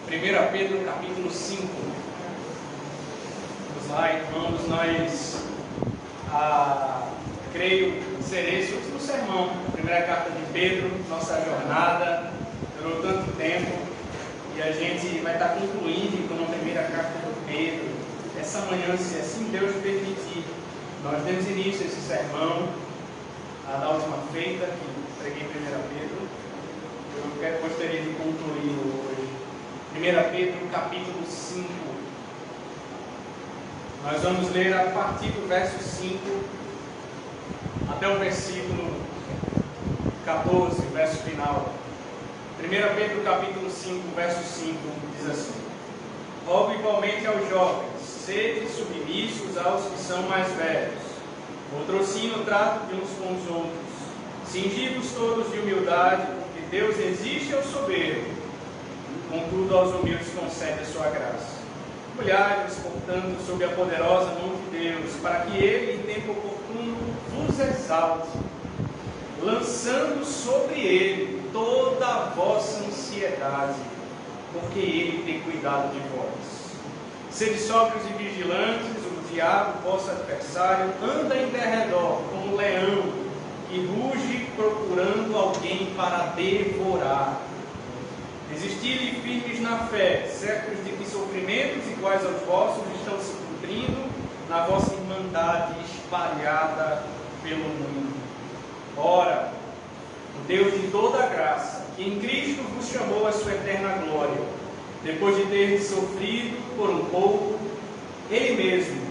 1 Pedro capítulo 5. Vamos lá, irmãos, creio ser esse o último sermão, a primeira carta de Pedro. Nossa jornada durou tanto tempo e a gente vai estar concluindo com a primeira carta de Pedro. Essa manhã, se assim Deus permitir, nós demos início a esse sermão da última feita que preguei 1 Pedro. Eu gostaria de concluir hoje 1 Pedro capítulo 5. Nós vamos ler a partir do verso 5 até o versículo 14, verso final. 1 Pedro capítulo 5, verso 5 diz assim: rogo igualmente aos jovens, sede submissos aos que são mais velhos. Outrossim no trato de uns com os outros, cingidos todos de humildade, porque Deus resiste ao soberbo, contudo aos humildes concede a sua graça. Olhai-vos, portanto, sob a poderosa mão de Deus, para que Ele, em tempo oportuno, vos exalte, lançando sobre Ele toda a vossa ansiedade, porque Ele tem cuidado de vós. Sede sóbrios e vigilantes. O diabo, vosso adversário, anda em derredor como um leão que ruge procurando alguém para devorar. Resisti-lhe firmes na fé, certos de que sofrimentos iguais aos vossos estão se cumprindo na vossa irmandade espalhada pelo mundo. Ora, o Deus de toda a graça, que em Cristo vos chamou à sua eterna glória, depois de ter sofrido por um pouco, Ele mesmo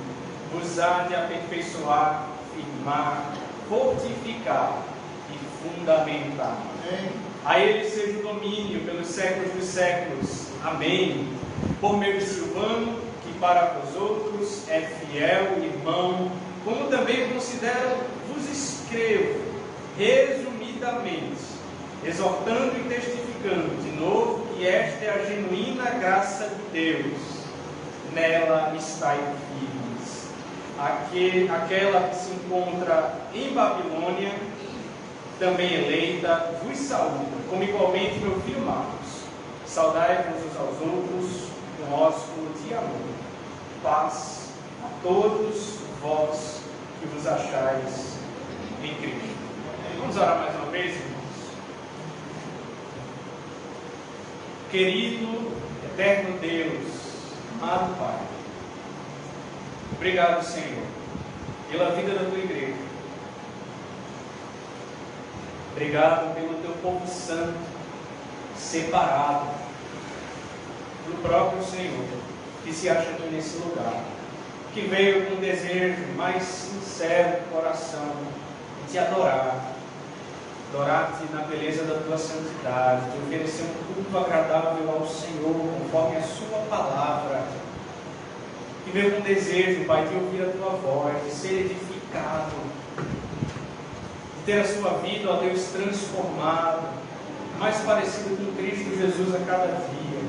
vos há de aperfeiçoar, firmar, fortificar e fundamentar. Amém. A Ele seja o domínio pelos séculos dos séculos. Amém. Por meio de Silvano, que para vós outros é fiel irmão, como também considero, vos escrevo, resumidamente, exortando e testificando de novo que esta é a genuína graça de Deus. Nela estáis firmes. Aquela que se encontra em Babilônia, também eleita, vos saúda, como igualmente meu filho Marcos. Saudai-vos uns aos outros com ósculo de amor. Paz a todos vós que vos achais em Cristo. Vamos orar mais uma vez, irmãos. Querido, eterno Deus, amado Pai, obrigado, Senhor, pela vida da tua igreja. Obrigado pelo teu povo santo, separado, pelo próprio Senhor, que se acha aqui nesse lugar, que veio com o desejo mais sincero do coração de te adorar, adorar-te na beleza da tua santidade, de oferecer um culto agradável ao Senhor, conforme a sua palavra, que veio com desejo, Pai, de ouvir a tua voz, de ser edificado, de ter a sua vida, ó Deus, transformada, mais parecido com Cristo Jesus a cada dia.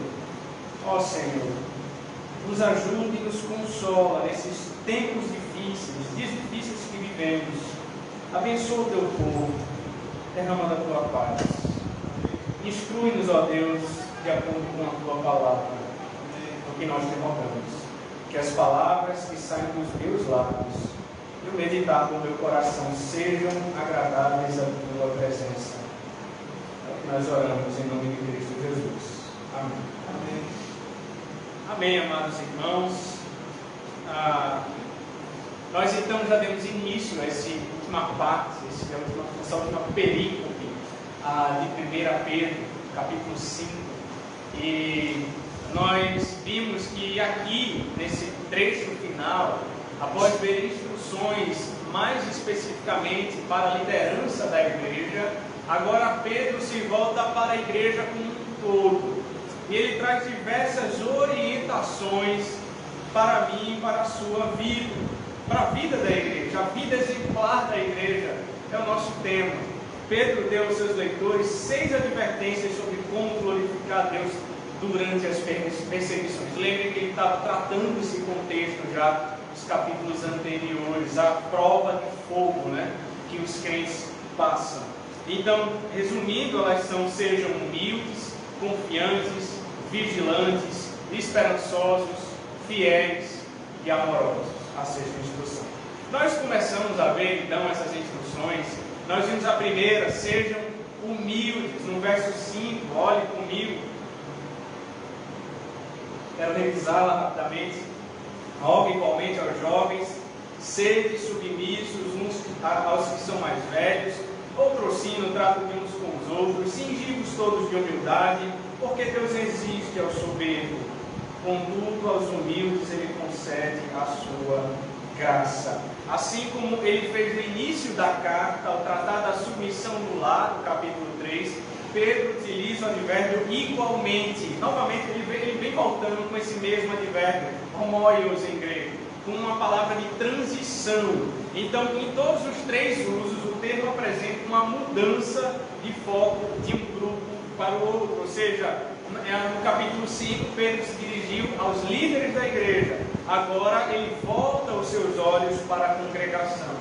Ó Senhor, nos ajude e nos consola nesses tempos difíceis, dias difíceis que vivemos. Abençoa o teu povo, derrama da tua paz. Instrui-nos, ó Deus, de acordo com a tua palavra, o que nós te rogamos. Que as palavras que saem dos meus lábios e o meditar do meu coração sejam agradáveis à tua presença. É o que nós oramos em nome de Cristo Jesus. Amém. Amém. Amém, amados irmãos. Nós então já demos início a essa última parte, essa última perícope de 1 Pedro, capítulo 5. E nós vimos que aqui, nesse trecho final, após ver instruções mais especificamente para a liderança da igreja, agora Pedro se volta para a igreja como um todo. E ele traz diversas orientações para mim e para a sua vida, para a vida da igreja, a vida exemplar da igreja, é o nosso tema. Pedro deu aos seus leitores 6 advertências sobre como glorificar a Deus durante as perseguições. Lembrem que ele estava tratando esse contexto já nos capítulos anteriores, a prova de fogo, que os crentes passam. Então, resumindo, elas são: sejam humildes, confiantes, vigilantes, esperançosos, fiéis e amorosos. A sexta instrução. Nós começamos a ver então essas instruções. Nós vimos a primeira: sejam humildes, no verso 5, olhe comigo. Quero revisá-la rapidamente. Rogue igualmente aos jovens, sede submissos uns aos que são mais velhos, outrocino, trato de uns com os outros, cingivos todos de humildade, porque Deus resiste ao soberbo, contudo aos humildes Ele concede a sua graça. Assim como Ele fez no início da carta, ao tratar da submissão no lar, no capítulo 3, Pedro utiliza o advérbio igualmente. Novamente ele vem voltando com esse mesmo advérbio, homoios em grego, com uma palavra de transição. Então, em todos os três usos, o termo apresenta uma mudança de foco de um grupo para o outro. Ou seja, no capítulo 5, Pedro se dirigiu aos líderes da igreja. Agora ele volta os seus olhos para a congregação.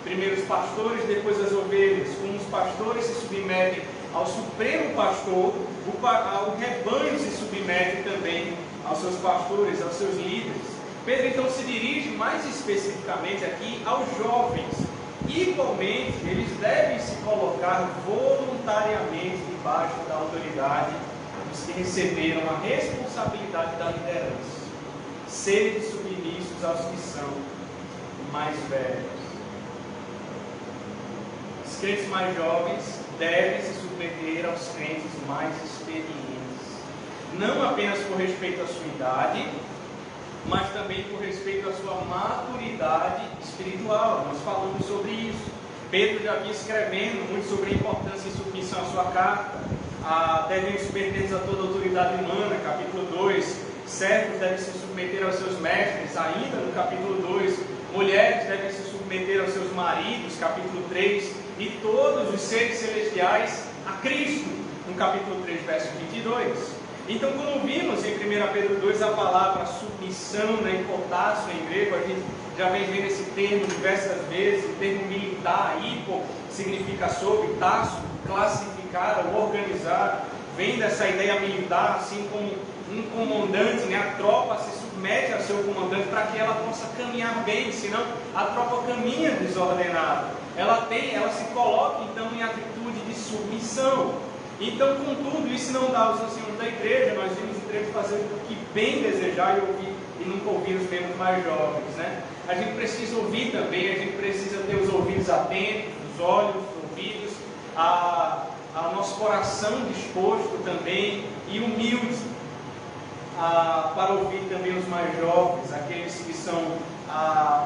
Primeiro os pastores, depois as ovelhas. Como os pastores se submetem ao supremo pastor, o rebanho se submete também aos seus pastores, aos seus líderes. Pedro então se dirige mais especificamente aqui aos jovens. Igualmente, eles devem se colocar voluntariamente debaixo da autoridade dos que receberam a responsabilidade da liderança. Serem submissos aos que são mais velhos. Os crentes mais jovens devem se submeter aos crentes mais experientes, não apenas por respeito à sua idade, mas também por respeito à sua maturidade espiritual. Nós falamos sobre isso. Pedro já vinha escrevendo muito sobre a importância e submissão à sua carta. Devem submeter-se a toda autoridade humana, capítulo 2. Servos devem se submeter aos seus mestres, ainda no capítulo 2. Mulheres devem se submeter aos seus maridos, capítulo 3. E todos os seres celestiais a Cristo, no capítulo 3, verso 22. Então, como vimos em 1 Pedro 2, a palavra submissão, hipotácio em grego, a gente já vem vendo esse termo diversas vezes. O termo militar, hipo, significa sobre, tasso, classificar ou organizar. Vem dessa ideia militar, assim como um comandante, a tropa se submete ao seu comandante para que ela possa caminhar bem, senão a tropa caminha desordenada. Ela se coloca então em atitude de submissão. Então, contudo, isso não dá aos anciãos da igreja. Nós vimos o trecho fazer o que bem desejar e nunca ouvir os membros mais jovens, A gente precisa ouvir também, a gente precisa ter os ouvidos atentos, os olhos, os ouvidos, a nosso coração disposto também e humilde para ouvir também os mais jovens, aqueles que são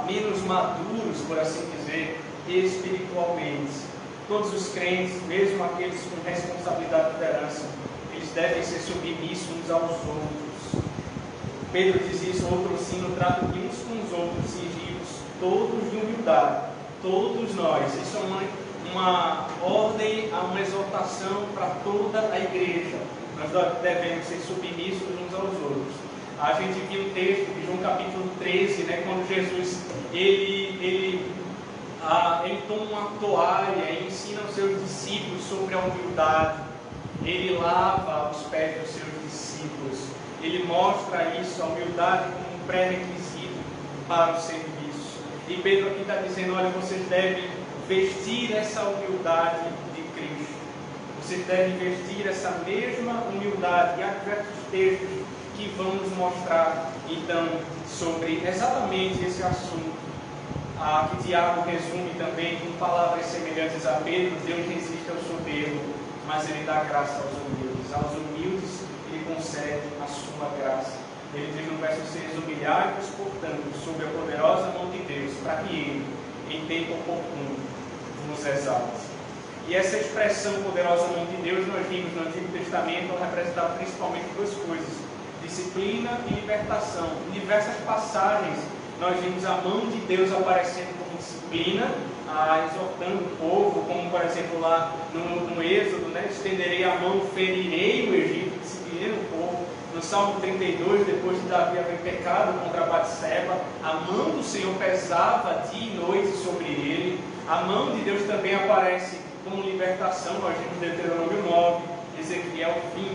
menos maduros, por assim dizer, espiritualmente. Todos os crentes, mesmo aqueles com responsabilidade de liderança, eles devem ser submissos uns aos outros. Pedro diz isso: outrocino, trato de uns com os outros, cingivos, todos de humildade, todos nós. Isso é uma ordem, uma exortação para toda a igreja. Nós devemos ser submissos uns aos outros. A gente viu um texto de João capítulo 13, quando Jesus ele toma uma toalha e ensina aos seus discípulos sobre a humildade. Ele lava os pés dos seus discípulos. Ele mostra isso, a humildade, como um pré-requisito para o serviço. E Pedro aqui está dizendo: olha, vocês devem vestir essa humildade de Cristo. Vocês devem vestir essa mesma humildade. E há diversos textos que vão nos mostrar então sobre exatamente esse assunto. Que Tiago resume também com palavras semelhantes a Pedro: Deus resiste ao soberbo, mas Ele dá graça aos humildes. Aos humildes Ele concede a sua graça. Ele diz no verso 6: humilhai-vos, portanto, sob a poderosa mão de Deus, para que Ele, em tempo oportuno, vos exalte. E essa expressão poderosa mão de Deus, nós vimos no Antigo Testamento, ela representava principalmente duas coisas: disciplina e libertação. Em diversas passagens nós vimos a mão de Deus aparecendo como disciplina, exortando o povo, como por exemplo lá no Êxodo, estenderei a mão, ferirei o Egito, disciplinando o povo. No Salmo 32, depois de Davi haver pecado contra Batseba, a mão do Senhor pesava dia e noite sobre ele. A mão de Deus também aparece como libertação. Nós vimos Deuteronômio 9, Ezequiel 20.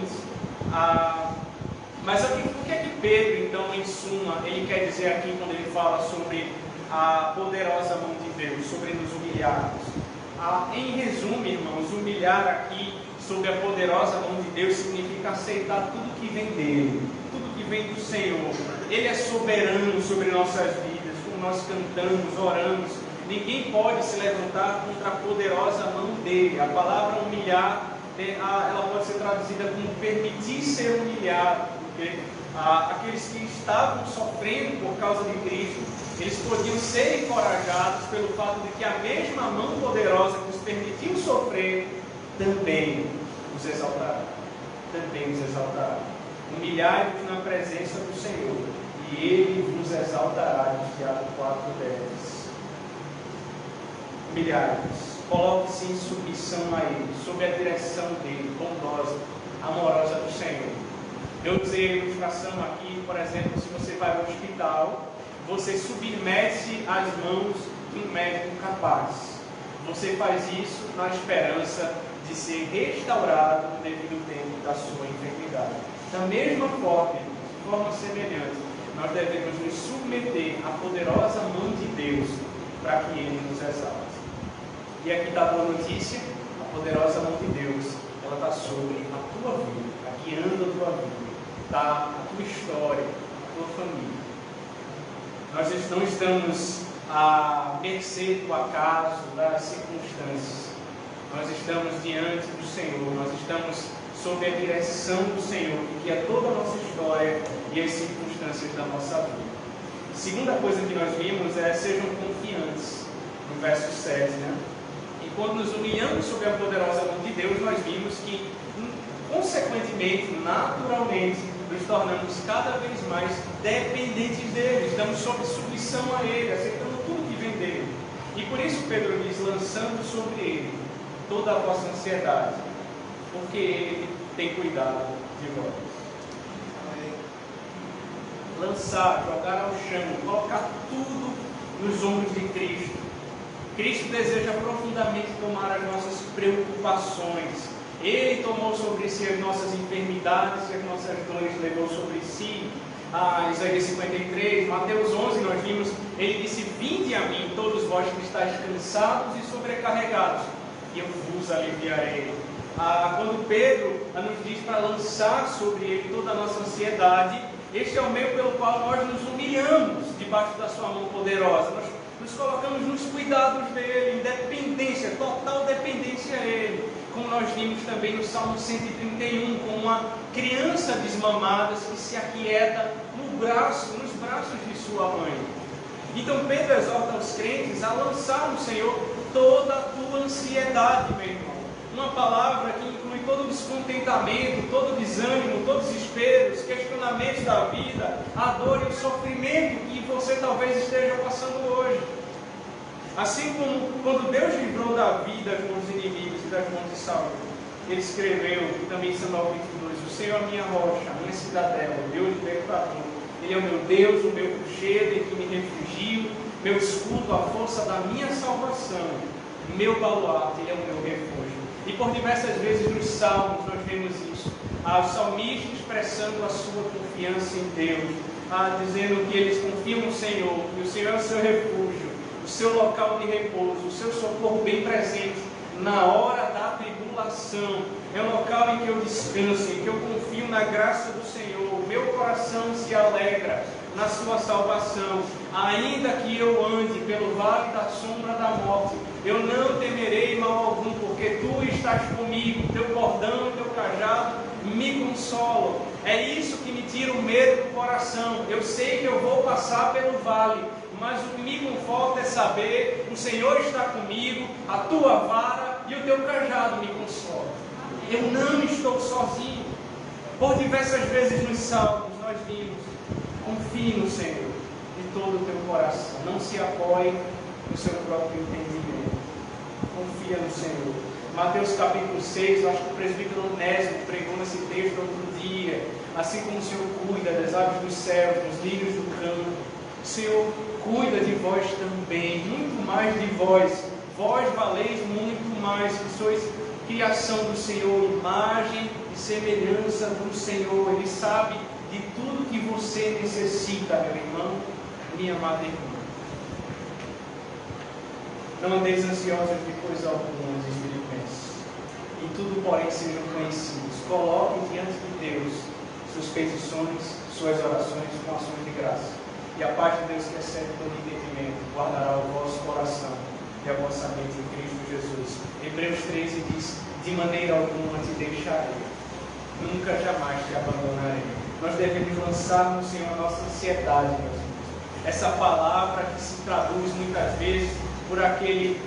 Mas o que é que Pedro, então, em suma, ele quer dizer aqui quando ele fala sobre a poderosa mão de Deus, sobre nos humilharmos? Em resumo, irmãos, humilhar aqui sobre a poderosa mão de Deus significa aceitar tudo que vem dele, tudo que vem do Senhor. Ele é soberano sobre nossas vidas, como nós cantamos, oramos. Ninguém pode se levantar contra a poderosa mão dele. A palavra humilhar, ela pode ser traduzida como permitir ser humilhado, porque aqueles que estavam sofrendo por causa de Cristo, eles podiam ser encorajados pelo fato de que a mesma mão poderosa que os permitiu sofrer também os exaltará. Também os exaltará. Humilhai-vos na presença do Senhor, e Ele vos exaltará. Tiago 4:10. Humilhai-vos. Coloque-se em submissão a Ele, sob a direção dEle, bondosa, amorosa do Senhor. Eu usei a ilustração aqui, por exemplo, se você vai ao hospital, você submete as mãos de um médico capaz. Você faz isso na esperança de ser restaurado no devido tempo da sua enfermidade. Da mesma forma, de forma semelhante, nós devemos nos submeter à poderosa mão de Deus para que Ele nos exalte. E aqui está a boa notícia: a poderosa mão de Deus, ela está sobre a tua vida, está guiando a tua vida, está a tua história, a tua família. Nós não estamos à mercê do acaso, das circunstâncias. Nós estamos diante do Senhor, nós estamos sob a direção do Senhor, que guia toda a nossa história e as circunstâncias da nossa vida. A segunda coisa que nós vimos é: sejam confiantes, no verso 7, né? E quando nos humilhamos sob a poderosa mão de Deus, nós vimos que, consequentemente, naturalmente, nos tornamos cada vez mais dependentes dele, estamos sob submissão a ele, aceitando tudo que vem dele. E por isso Pedro diz: lançando sobre ele toda a vossa ansiedade, porque ele tem cuidado de vós. Lançar, jogar ao chão, colocar tudo nos ombros de Cristo. Cristo deseja profundamente tomar as nossas preocupações. Ele tomou sobre si as nossas enfermidades e as nossas dores levou sobre si. Isaías 53, Mateus 11, nós vimos, ele disse: vinde a mim, todos vós que estáis cansados e sobrecarregados, e eu vos aliviarei. Quando Pedro nos diz para lançar sobre ele toda a nossa ansiedade, este é o meio pelo qual nós nos humilhamos debaixo da sua mão poderosa. Nós nos colocamos nos cuidados dele, em dependência, total dependência a ele. Como nós vimos também no Salmo 131, como uma criança desmamada que se aquieta nos braços de sua mãe. Então Pedro exorta os crentes a lançar no Senhor toda a tua ansiedade, meu irmão. Uma palavra que inclui todo o descontentamento, todo o desânimo, todos os desesperos, questionamentos da vida, a dor e o sofrimento que você talvez esteja passando hoje. Assim como quando Deus livrou Davi das mãos dos inimigos e das mãos de Saul, ele escreveu também em Samuel 22: o Senhor é a minha rocha, a minha cidadela, o meu libertador. Ele é o meu Deus, o meu rochedo em que me refugio, meu escudo, a força da minha salvação, meu baluarte, ele é o meu refúgio. E por diversas vezes nos salmos nós vemos isso. O salmista expressando a sua confiança em Deus, dizendo que eles confiam no Senhor, que o Senhor é o seu refúgio, o seu local de repouso, o seu socorro bem presente na hora da tribulação. É um local em que eu descanso, em que eu confio na graça do Senhor. O meu coração se alegra na sua salvação. Ainda que eu ande pelo vale da sombra da morte, eu não temerei mal algum, porque tu estás comigo, teu bordão e teu cajado me consolam. É isso que me tira o medo do coração. Eu sei que eu vou passar pelo vale, mas o que me conforta é saber: o Senhor está comigo, a tua vara e o teu cajado me consolam. Eu não estou sozinho. Por diversas vezes nos salmos nós vimos: confie no Senhor de todo o teu coração, não se apoie no seu próprio entendimento, confia no Senhor. Mateus capítulo 6, eu acho que o presbítero Onésimo pregou nesse texto outro dia: assim como o Senhor cuida das aves dos céus, dos lírios do campo, o Senhor cuida de vós também, muito mais de vós. Vós valeis muito mais, que sois criação do Senhor, imagem e semelhança do Senhor. Ele sabe de tudo que você necessita, meu irmão, minha amada irmã. Não andeis ansiosos de coisa alguma, diz Filipenses. Em tudo, porém, sejam conhecidos. Coloquem diante de Deus suas petições, suas orações com ações de graça. E a paz de Deus, que excede todo entendimento, guardará o vosso coração e a vossa mente em Cristo Jesus. Hebreus 13 diz: de maneira alguma te deixarei, nunca jamais te abandonarei. Nós devemos lançar no Senhor a nossa ansiedade, meus irmãos. Essa palavra que se traduz muitas vezes por aquele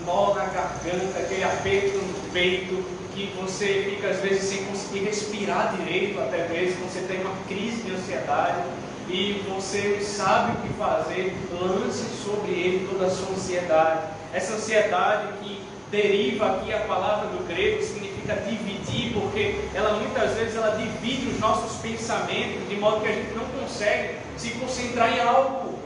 nó na garganta, aquele aperto no peito, que você fica às vezes sem conseguir respirar direito, até mesmo você tem uma crise de ansiedade e você sabe o que fazer. Lance sobre ele toda a sua ansiedade. Essa ansiedade que deriva aqui, a palavra do grego significa dividir, porque ela muitas vezes ela divide os nossos pensamentos, de modo que a gente não consegue se concentrar em algo.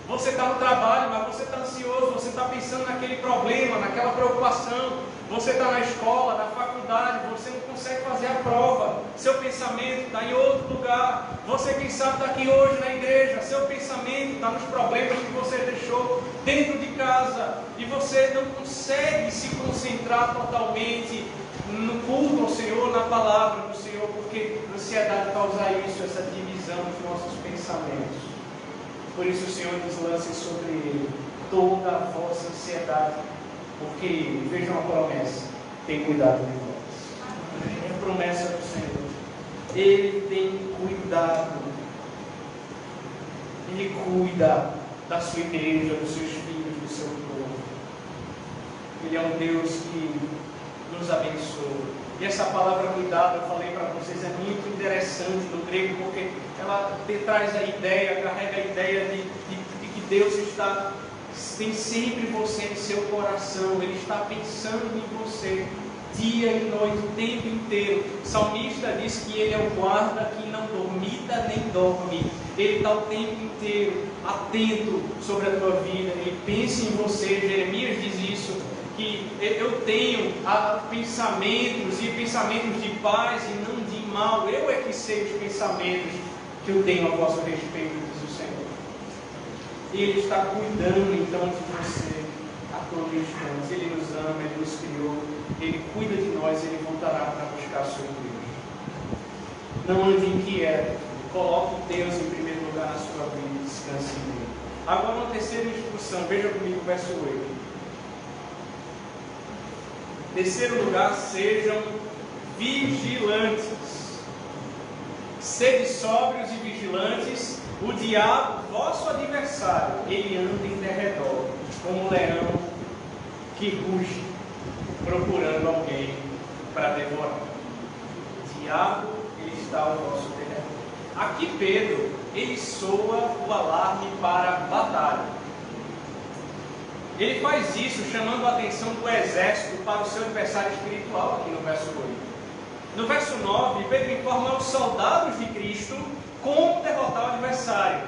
Você está no trabalho, mas você está ansioso, você está pensando naquele problema, naquela preocupação. Você está na escola, na faculdade, você não consegue fazer a prova. Seu pensamento está em outro lugar. Você, quem sabe, está aqui hoje na igreja. Seu pensamento está nos problemas que você deixou dentro de casa. E você não consegue se concentrar totalmente no culto ao Senhor, na palavra do Senhor, porque a ansiedade causa isso, essa divisão dos nossos pensamentos. Por isso o Senhor diz: lance sobre ele toda a vossa ansiedade, porque, vejam a promessa, tem cuidado de vós. É a promessa do Senhor. Ele tem cuidado. Ele cuida da sua igreja, dos seus filhos, do seu povo. Ele é um Deus que nos abençoa. E essa palavra cuidado, eu falei para vocês, é muito interessante no grego, porque ela traz a ideia, carrega a ideia de que Deus tem sempre você em seu coração. Ele está pensando em você dia e noite, o tempo inteiro. O salmista diz que ele é o guarda que não dormita nem dorme. Ele está o tempo inteiro atento sobre a tua vida. Ele pensa em você. Jeremias diz isso, que eu tenho pensamentos e pensamentos de paz e não de mal. Eu é que sei os pensamentos que eu tenho a vosso respeito, diz o Senhor. Ele está cuidando então de você a todo instante. Ele nos ama, Ele nos criou, Ele cuida de nós, Ele voltará para buscar o seu Deus. Não ande inquieto, coloque Deus em primeiro lugar na sua vida e descanse nele. Agora uma terceira instrução, veja comigo o verso 8. Terceiro lugar, sejam vigilantes. Sede sóbrios e vigilantes. O diabo, vosso adversário, ele anda em derredor, como um leão que ruge, procurando alguém para devorar. O diabo, ele está ao vosso derredor. Aqui Pedro, ele soa o alarme para a batalha. Ele faz isso chamando a atenção do exército para o seu adversário espiritual, aqui no verso 8. No verso 9, Pedro informa aos soldados de Cristo como derrotar o adversário.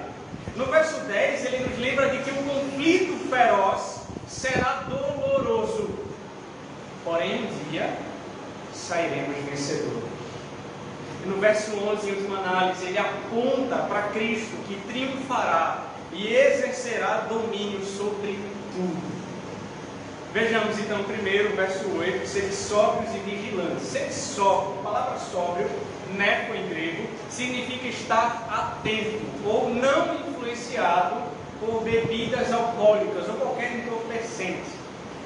No verso 10, ele nos lembra de que o conflito feroz será doloroso. Porém, um dia sairemos vencedores. E no verso 11, em última análise, ele aponta para Cristo que triunfará e exercerá domínio sobre tudo. Vejamos então primeiro o verso 8, sede sóbrios e vigilantes. Sede sóbrio, a palavra sóbrio, neco em grego, significa estar atento ou não influenciado por bebidas alcoólicas ou qualquer entorpecente.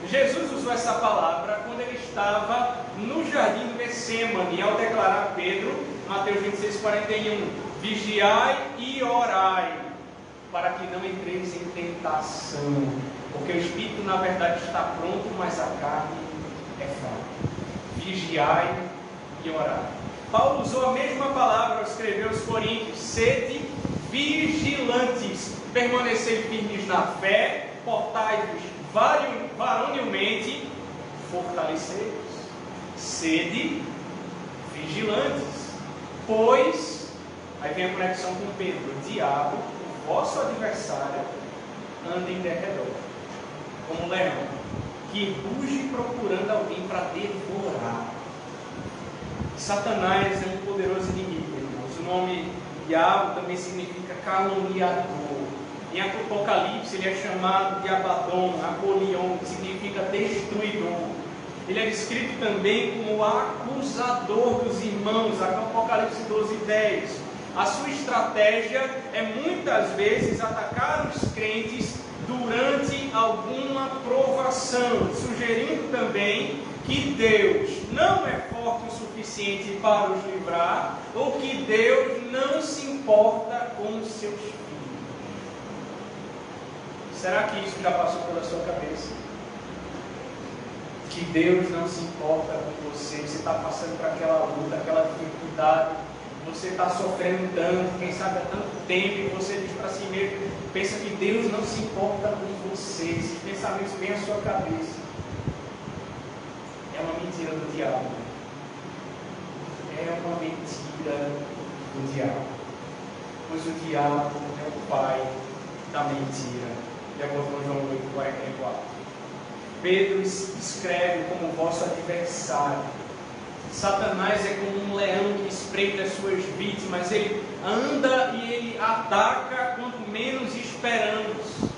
Jesus usou essa palavra quando ele estava no jardim do Getsemane, ao declarar a Pedro, Mateus 26:41, vigiai e orai, para que não entreis em tentação, porque o espírito na verdade está pronto, mas a carne é fraca. Vigiai e orai. Paulo usou a mesma palavra ao escrever aos Coríntios: sede vigilantes, permanecei firmes na fé, portai-vos varonilmente, fortalecei-vos. Sede vigilantes, pois, aí vem a conexão com Pedro, o diabo, o vosso adversário, anda em derredor, como um leão, que ruge procurando alguém para devorar. Satanás é um poderoso inimigo, irmãos. O nome diabo também significa caluniador. Em Apocalipse ele é chamado de Abaddon, Apolion, que significa destruidor. Ele é descrito também como acusador dos irmãos, Apocalipse 12:10. A sua estratégia é muitas vezes atacar os crentes durante alguma provação, sugerindo também que Deus não é forte o suficiente para os livrar, ou que Deus não se importa com os seus filhos. Será que isso já passou pela sua cabeça? Que Deus não se importa com você, você está passando por aquela luta, aquela dificuldade, você está sofrendo tanto, quem sabe há tanto tempo, e você diz para si mesmo, pensa que Deus não se importa com você, esses pensamentos vêm à sua cabeça. É uma mentira do diabo. É uma mentira do diabo. Pois o diabo é o pai da mentira. De acordo com João 8:44. Pedro escreve como vosso adversário. Satanás é como um leão que espreita as suas vítimas. Ele anda e ele ataca quando menos esperamos.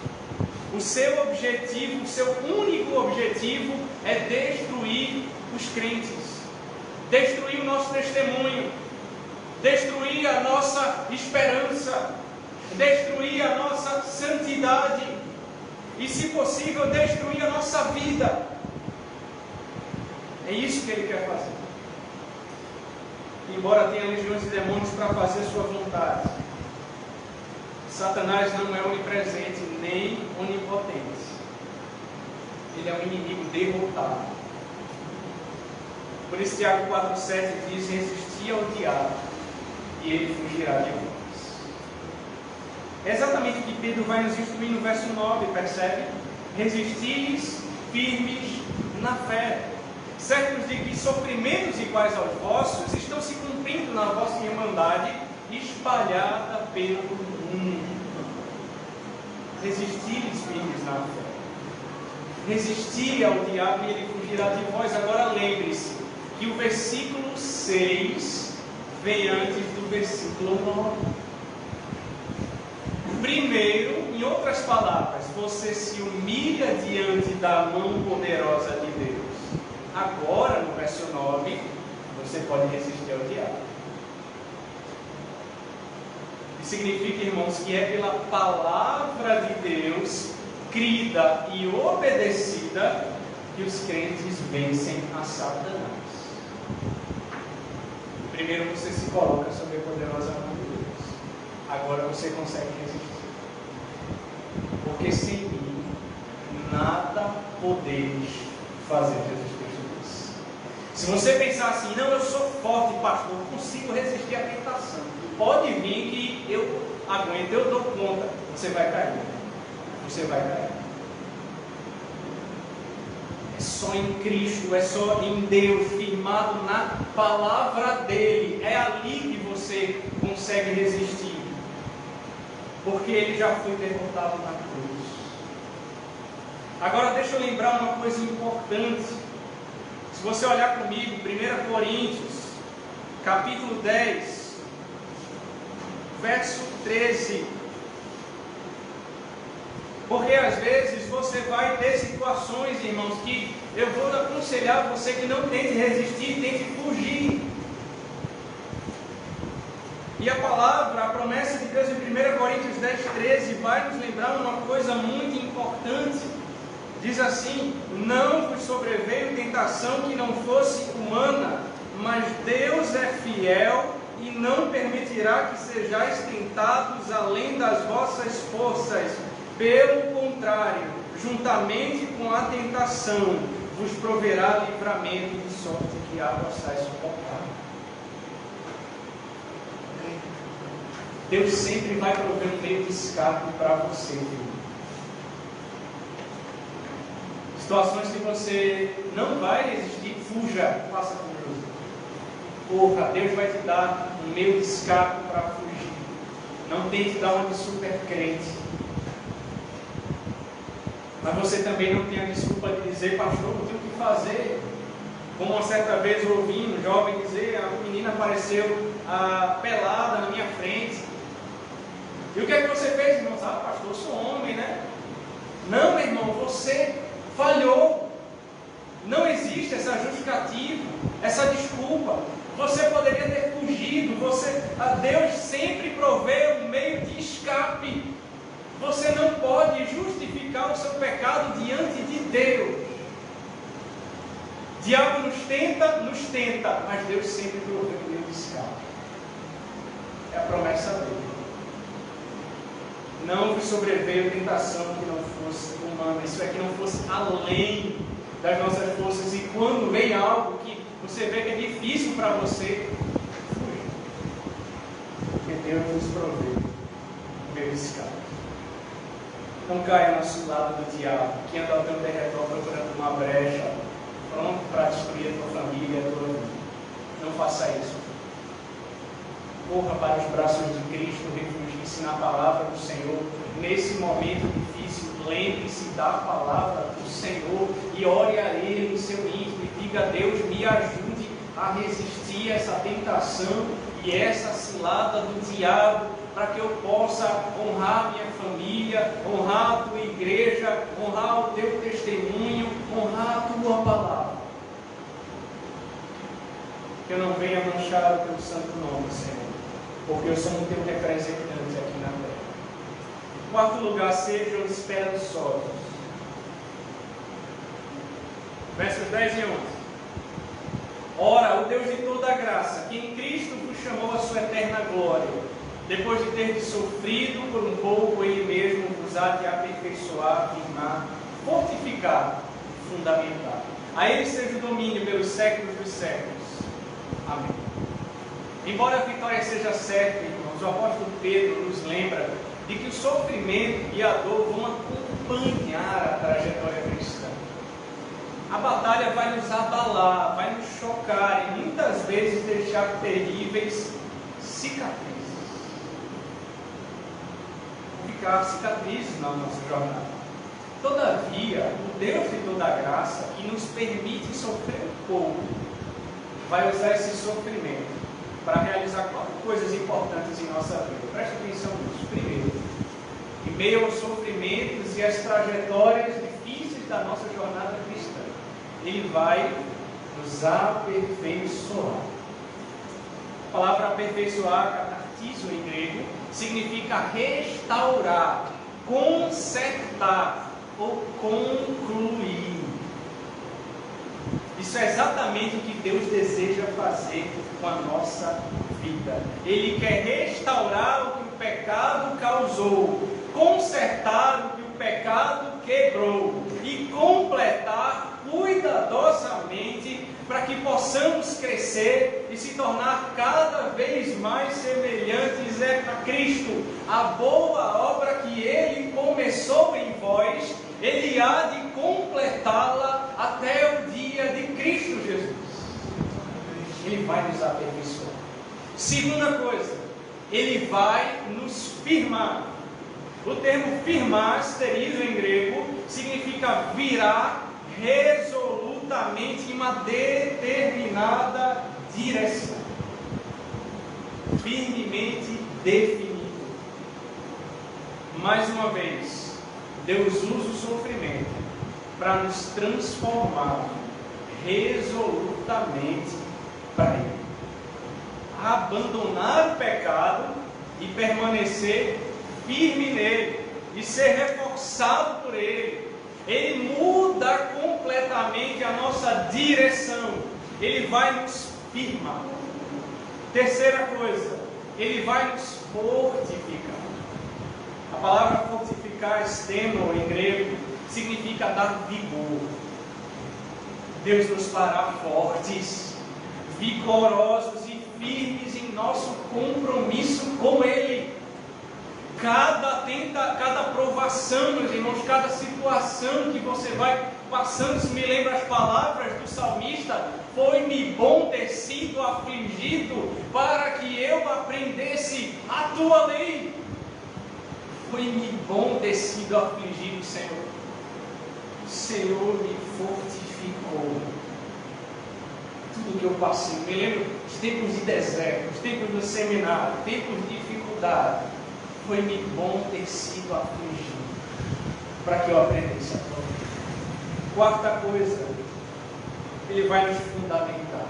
O seu objetivo, o seu único objetivo é destruir os crentes, destruir o nosso testemunho, destruir a nossa esperança, destruir a nossa santidade e, se possível, destruir a nossa vida. É isso que ele quer fazer. Embora tenha legiões de demônios para fazer sua vontade, Satanás não é onipresente nem onipotente. Ele é um inimigo derrotado. Por isso Tiago 4:7 diz: resistir ao diabo e ele fugirá de vós. É exatamente o que Pedro vai nos instruir no verso 9, percebe? Resistis firmes na fé, certos de que sofrimentos iguais aos vossos estão se cumprindo na vossa irmandade espalhada pelo mundo. Resistis firmes na fé. Resistir ao diabo e ele fugirá de vós. Agora lembre-se que o versículo 6 vem antes do versículo 9. Primeiro, em outras palavras, você se humilha diante da mão poderosa de Deus. Agora, no verso 9, você pode resistir ao diabo. Isso significa, irmãos, que é pela palavra de Deus, crida e obedecida, que os crentes vencem a Satanás. Primeiro você se coloca sob a poderosa mão de Deus. Agora você consegue resistir. Porque sem mim, nada podeis fazer, Jesus Cristo disse. Se você pensar assim, não, eu sou forte, pastor, consigo resistir à tentação. Pode vir que eu aguento, eu dou conta. Você vai cair. Você vai cair. É só em Cristo, é só em Deus, firmado na palavra dele. É ali que você consegue resistir. Porque ele já foi derrotado na cruz. Agora deixa eu lembrar uma coisa importante. Se você olhar comigo, 1 Coríntios, capítulo 10, verso 13. Porque às vezes você vai ter situações, irmãos, que eu vou aconselhar você que não tente resistir, tente fugir. E a palavra, a promessa de Deus em 1 Coríntios 10, 13 vai nos lembrar uma coisa muito importante. Diz assim: não vos sobreveio tentação que não fosse humana, mas Deus é fiel e não permitirá que sejais tentados além das vossas forças. Pelo contrário, juntamente com a tentação, vos proverá livramento, de sorte que a possais suportar. Deus sempre vai prover um meio de escape para você, filho. Situações que você não vai resistir, fuja, faça como José. Corra, Deus vai te dar um meio de escape para fugir. Não tente dar uma de super crente. Mas você também não tem a desculpa de dizer, pastor, não tenho o que fazer. Como uma certa vez eu ouvi um jovem dizer, a menina apareceu pelada na minha frente. E o que é que você fez, irmão? Ah, pastor, eu sou homem, né? Não, meu irmão, você falhou. Não existe essa justificativa, essa desculpa. Você poderia ter fugido. Deus sempre provê um meio de escape. Você não pode justificar o seu pecado diante de Deus. O diabo nos tenta, mas Deus sempre provê um meio de escape. É a promessa dele. Não vos sobreveio tentação que não fosse humana, isso é, que não fosse além das nossas forças. E quando vem algo que você vê que é difícil para você, fuja. Porque Deus nos provê um meio de escape. Não caia no cilado do diabo, que anda ao teu derredor procurando uma brecha, pronto para destruir a tua família e a tua vida. Não faça isso. Corra para os braços de Cristo, refugie-se na palavra do Senhor. Nesse momento difícil, lembre-se da palavra do Senhor e ore a Ele no seu íntimo e diga a Deus, me ajude a resistir a essa tentação e essa cilada do diabo, para que eu possa honrar minha família, honrar a tua igreja, honrar o teu testemunho, honrar a tua palavra. Que eu não venha manchar o teu santo nome, Senhor, porque eu sou um teu representante aqui na terra. Quarto lugar, sejam esperançosos. Versos 10 e 11. Ora, o Deus de toda a graça, que em Cristo vos chamou a sua eterna glória, depois de ter sofrido por um pouco, Ele mesmo vos há de aperfeiçoar, firmar, fortificar, fundamentar. A Ele seja o domínio pelos séculos dos séculos. Amém. Embora a vitória seja certa, irmãos, o apóstolo Pedro nos lembra de que o sofrimento e a dor vão acompanhar a trajetória cristã. A batalha vai nos abalar, vai nos chocar e muitas vezes deixar terríveis cicatrizes. Ficar cicatrizes na nossa jornada. Todavia, o Deus de toda a graça, que nos permite sofrer um pouco, vai usar esse sofrimento para realizar 4 coisas importantes em nossa vida. Preste atenção nisso. Primeiro, em meio aos sofrimentos e às trajetórias difíceis da nossa jornada cristã, Ele vai nos aperfeiçoar. A palavra aperfeiçoar, katartizo em grego, significa restaurar, consertar ou concluir. Isso é exatamente o que Deus deseja fazer com a nossa vida. Ele quer restaurar o que o pecado causou, consertar o que o pecado quebrou e completar cuidadosamente para que possamos crescer e se tornar cada vez mais semelhantes a Cristo. A boa obra que Ele começou em vós, Ele há de completá-la até o dia de Cristo Jesus. Ele vai nos aperfeiçoar. Segunda coisa, Ele vai nos firmar. O termo firmar, esterizo em grego, significa virar resolutamente em uma determinada direção. Firmemente definido. Mais uma vez, Deus usa o sofrimento para nos transformar resolutamente para Ele. Abandonar o pecado e permanecer firme nele e ser reforçado por Ele. Ele muda completamente a nossa direção. Ele vai nos firmar. Terceira coisa, Ele vai nos fortificar. A palavra fortificar, steno em grego, significa dar vigor. Deus nos fará fortes, vigorosos e firmes em nosso compromisso com Ele. Cada provação, meus irmãos, cada situação que você vai passando, se me lembra as palavras do salmista: foi-me bom ter sido afligido, para que eu aprendesse a tua lei. Foi-me bom ter sido afligido, Senhor. O Senhor me fortificou. tudo que eu passei. Me lembro dos tempos de deserto, os tempos do seminário, tempos de dificuldade. Foi-me bom ter sido afligido para que eu aprendesse a tua. Quarta coisa, ele vai nos fundamentar.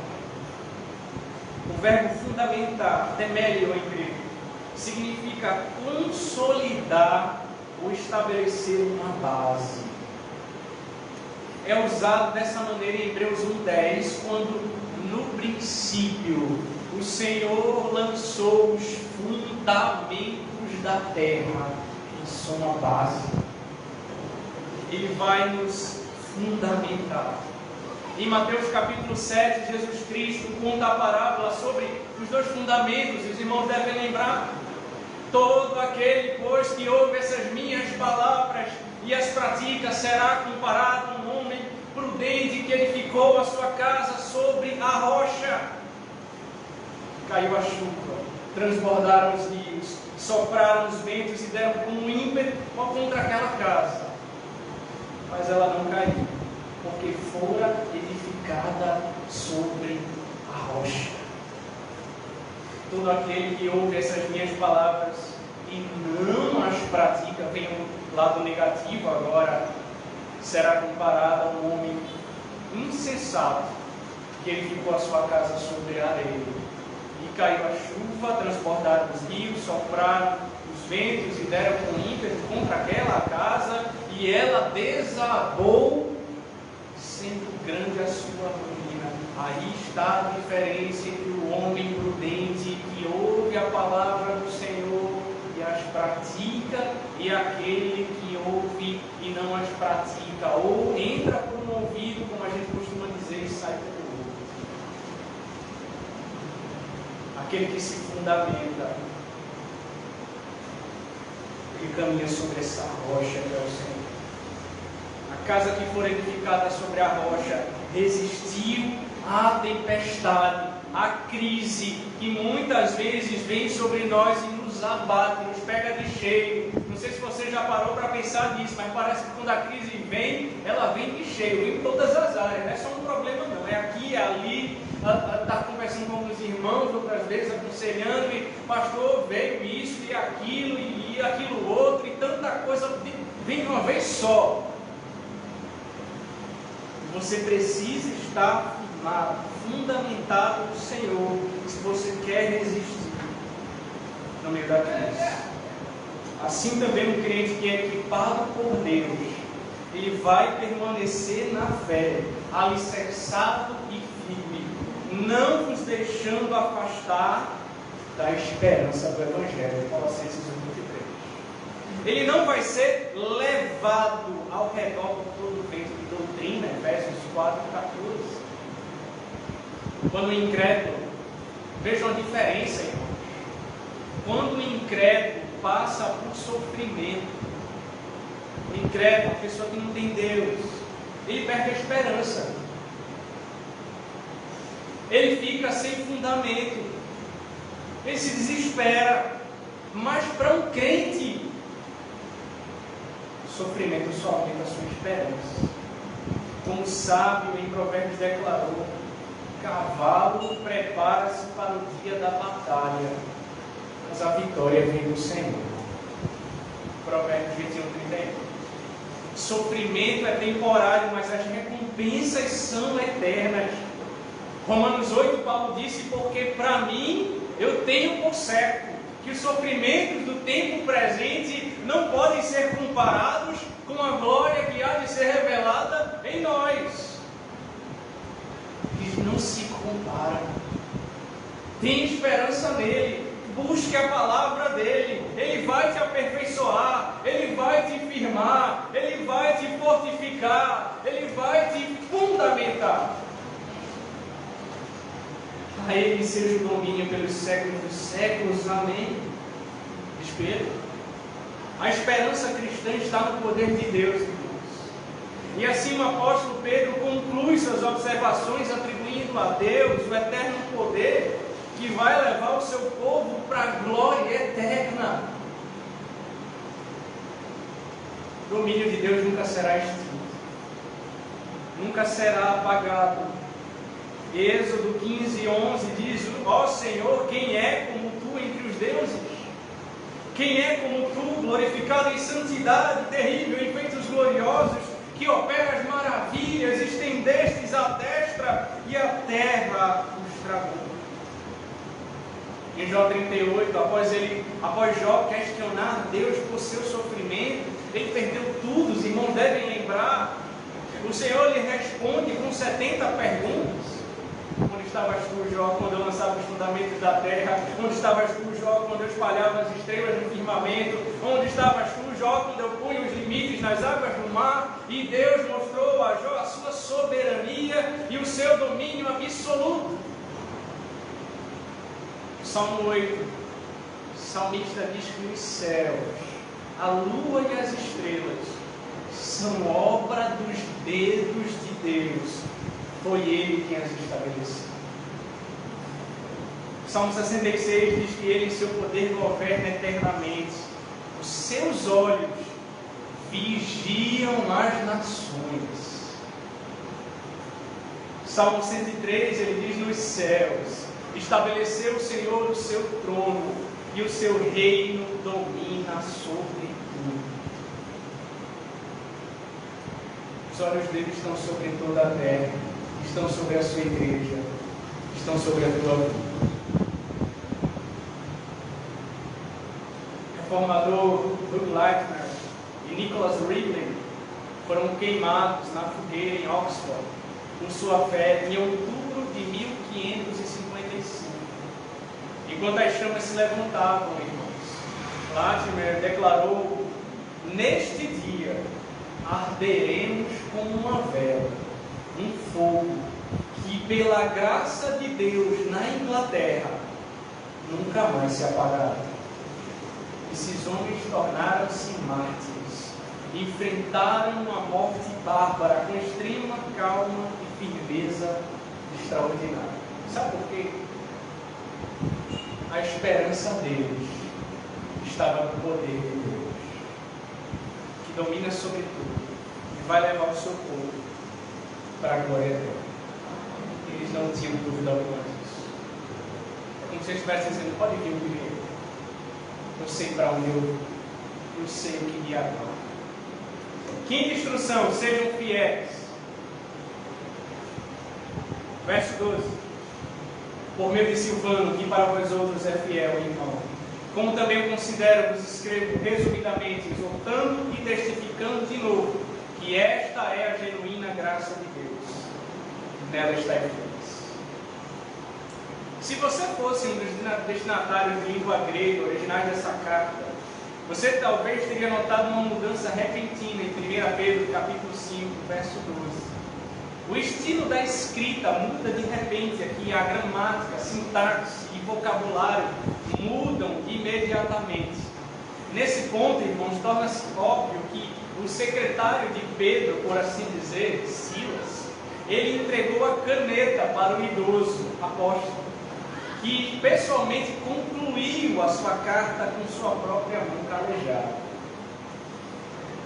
O verbo fundamentar, temelio em grego, significa consolidar ou estabelecer uma base. É usado dessa maneira em Hebreus 1:10, quando no princípio o Senhor lançou os fundamentos da terra, lançou uma base. Ele vai nos fundamentar. Em Mateus capítulo 7, Jesus Cristo conta a parábola sobre os dois fundamentos. Os irmãos devem lembrar: todo aquele, pois, que ouve essas minhas palavras e as pratica, será comparado a um homem prudente que edificou a sua casa sobre a rocha. Caiu a chuva, transbordaram os rios, sopraram os ventos e deram com um ímpeto contra aquela casa. Mas ela não caiu, porque fora edificada sobre a rocha. Todo aquele que ouve essas minhas palavras e não as pratica, vem um lado negativo agora, será comparado a um homem insensato, que edificou a sua casa sobre a areia. E caiu a chuva, transbordaram os rios, sopraram os ventos e deram com ímpeto contra aquela casa, e ela desabou, sendo grande a sua ruína. Aí está a diferença entre o homem prudente que ouve a palavra do Senhor e as pratica, e aquele que ouve e não as pratica, ou entra por um ouvido, como a gente costuma dizer, e sai pelo outro. Aquele que se fundamenta, ele caminha sobre essa rocha que é o Senhor. A casa que for edificada sobre a rocha resistiu à tempestade, à crise que muitas vezes vem sobre nós e nos abate, nos pega de cheio. Não sei se você já parou para pensar nisso, mas parece que quando a crise vem, ela vem de cheio, em todas as áreas. Não é só um problema não, é aqui, é ali. Está conversando com os irmãos, outras vezes aconselhando, e pastor, veio isso e aquilo outro, e tanta coisa vem de uma vez só. Você precisa estar firmado, fundamentado no Senhor, se você quer resistir no meio da crise. Assim também um crente que é equipado por Deus, ele vai permanecer na fé, alicerçado e firme, não vos deixando afastar da esperança do Evangelho. Colossenses 1:23. Ele não vai ser levado ao redor por todo o vento de doutrina, Efésios 4:14. Quando o incrédulo, vejam a diferença, irmãos. Quando o incrédulo passa por sofrimento, o incrédulo, a pessoa que não tem Deus, ele perde a esperança. Ele fica sem fundamento, ele se desespera. Mas para um crente, o sofrimento só aumenta a sua esperança. Como o sábio em Provérbios declarou: cavalo prepara-se para o dia da batalha, mas a vitória vem do Senhor. Provérbios 21:31. Sofrimento é temporário, mas as recompensas são eternas. Romanos 8, Paulo disse: porque para mim, eu tenho por certo que os sofrimentos do tempo presente não podem ser comparados com a glória que há de ser revelada em nós. Eles não se comparam. Tem esperança nele. Busque a palavra dele. Ele vai te aperfeiçoar. Ele vai te firmar. Ele vai te fortificar. Ele vai te fundamentar. A ele seja o domínio pelos séculos dos séculos. Amém. Espero. A esperança cristã está no poder de Deus, irmãos. E assim o apóstolo Pedro conclui suas observações atribuindo a Deus o eterno poder que vai levar o seu povo para a glória eterna. O domínio de Deus nunca será extinto, nunca será apagado. Êxodo 15:11 diz: ó Senhor, quem é como tu entre os deuses? Quem é como tu, glorificado em santidade, terrível em feitos gloriosos, que operas maravilhas, estendestes a destra e a terra os travou. Em Jó 38, após Jó questionar Deus por seu sofrimento, ele perdeu tudo, os irmãos devem lembrar. O Senhor lhe responde com 70 perguntas. Onde estavas tu, Jó, quando eu lançava os fundamentos da terra? Onde estavas tu, Jó, quando eu espalhava as estrelas no firmamento? Onde estavas tu, Jó, quando eu punha os limites nas águas do mar? E Deus mostrou a Jó a sua soberania e o seu domínio absoluto. Salmo 8, o salmista diz que os céus, a lua e as estrelas são obra dos dedos de Deus. Foi Ele quem as estabeleceu. O Salmo 66 diz que Ele em seu poder governa eternamente. Os seus olhos vigiam as nações. Salmo 103, ele diz: nos céus estabeleceu o Senhor o seu trono, e o seu reino domina sobre tudo. Os olhos dele estão sobre toda a terra, estão sobre a sua igreja, estão sobre a tua vida. Reformador Hugh Lightner e Nicholas Ridley foram queimados na fogueira em Oxford por sua fé em outubro de 1555. Enquanto as chamas se levantavam, irmãos, Latimer declarou: neste dia arderemos como uma vela, um fogo que, pela graça de Deus na Inglaterra, nunca mais se apagará. Esses homens tornaram-se mártires, enfrentaram a morte bárbara com extrema calma e firmeza extraordinária. Sabe por quê? A esperança deles estava no poder de Deus, que domina sobre tudo e vai levar o seu povo para a glória dele. Eles não tinham dúvida alguma disso. É como se eles estivessem dizendo: pode vir o guerreiro, eu sei para onde eu vou, eu sei o que me aguarda. Quinta instrução: sejam fiéis. Verso 12: por meio de Silvano, que para vós outros é fiel, irmão, como também o considero, vos escrevo resumidamente, exortando e testificando de novo, que esta é a genuína graça de Deus. Nela está evidência. Se você fosse um dos destinatários de língua grega originais dessa carta, você talvez teria notado uma mudança repentina em 1 Pedro capítulo 5, verso 12. O estilo da escrita muda de repente aqui, a gramática, a sintaxe e vocabulário mudam imediatamente. Nesse ponto, irmãos, torna-se óbvio que o secretário de Pedro, por assim dizer, Silas, ele entregou a caneta para o idoso apóstolo, que pessoalmente concluiu a sua carta com sua própria mão calejada.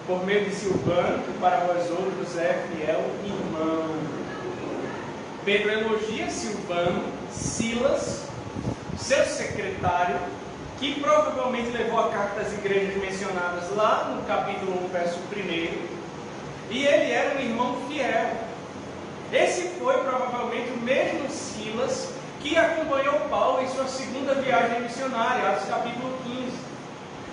Por meio de Silvano, que para vós outros é fiel irmão. Pedro elogia Silvano, Silas, seu secretário, que provavelmente levou a carta às igrejas mencionadas lá no capítulo 1, verso 1, e ele era um irmão fiel. Esse foi provavelmente o mesmo Silas que acompanhou Paulo em sua segunda viagem missionária, Atos capítulo 15.